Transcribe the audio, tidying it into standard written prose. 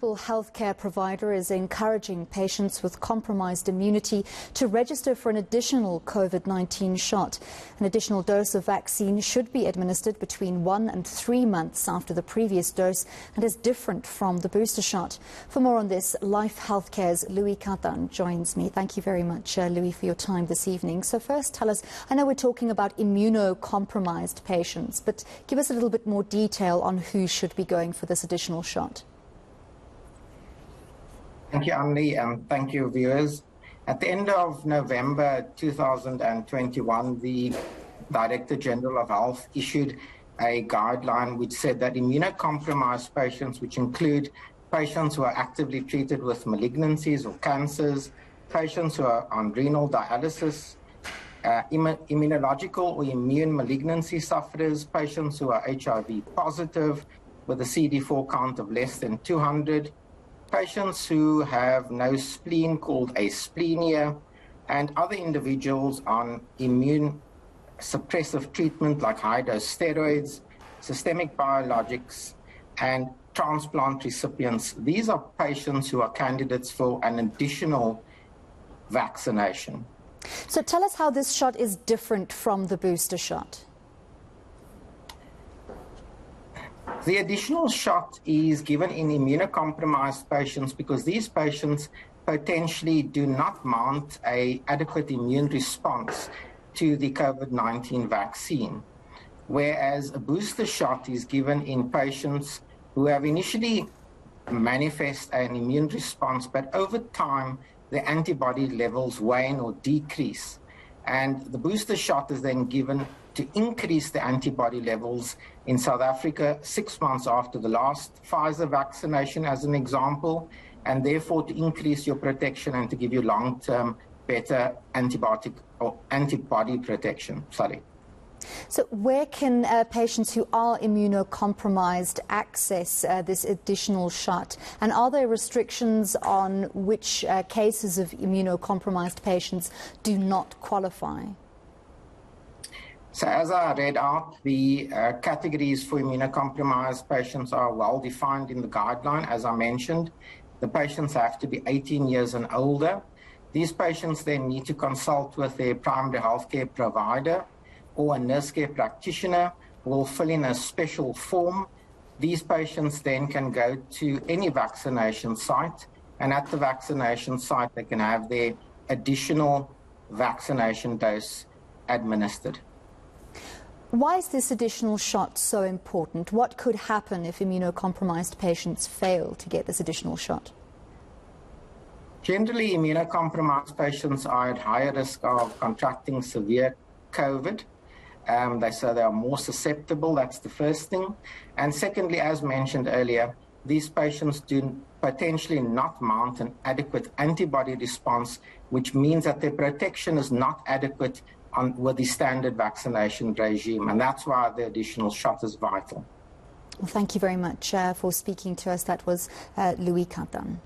Healthcare provider is encouraging patients with compromised immunity to register for an additional COVID-19 shot. An additional dose of vaccine should be administered between 1 and 3 months after the previous dose and is different from the booster shot. For more on this, Life Healthcare's Kathan joins me. Thank you very much, Louis, for your time this evening. So first, tell us, I know we're talking about immunocompromised patients, but give us a little bit more detail on who should be going for this additional shot. Thank you, Emily, and thank you, viewers. At the end of November 2021, the Director General of Health issued a guideline which said that immunocompromised patients, which include patients who are actively treated with malignancies or cancers, patients who are on renal dialysis, immunological or immune malignancy sufferers, patients who are HIV positive with a CD4 count of less than 200, patients who have no spleen called asplenia, and other individuals on immune suppressive treatment like high-dose steroids, systemic biologics, and transplant recipients. These are patients who are candidates for an additional vaccination. So tell us how this shot is different from the booster shot. The additional shot is given in immunocompromised patients because these patients potentially do not mount an adequate immune response to the COVID-19 vaccine, whereas a booster shot is given in patients who have initially manifest an immune response, but over time the antibody levels wane or decrease. And the booster shot is then given to increase the antibody levels in South Africa 6 months after the last Pfizer vaccination, as an example, and therefore to increase your protection and to give you long-term better antibody protection. So where can patients who are immunocompromised access this additional shot? And are there restrictions on which cases of immunocompromised patients do not qualify? So as I read out, the categories for immunocompromised patients are well defined in the guideline. As I mentioned, the patients have to be 18 years and older. These patients then need to consult with their primary healthcare provider or a nurse care practitioner who will fill in a special form. These patients then can go to any vaccination site, and at the vaccination site they can have their additional vaccination dose administered. Why is this additional shot so important? What could happen if immunocompromised patients fail to get this additional shot? Generally, immunocompromised patients are at higher risk of contracting severe COVID. They say they are more susceptible, that's the first thing. And secondly, as mentioned earlier, these patients do potentially not mount an adequate antibody response, which means that their protection is not adequate with the standard vaccination regime, and that's why the additional shot is vital. Well, thank you very much for speaking to us. That was Kathan.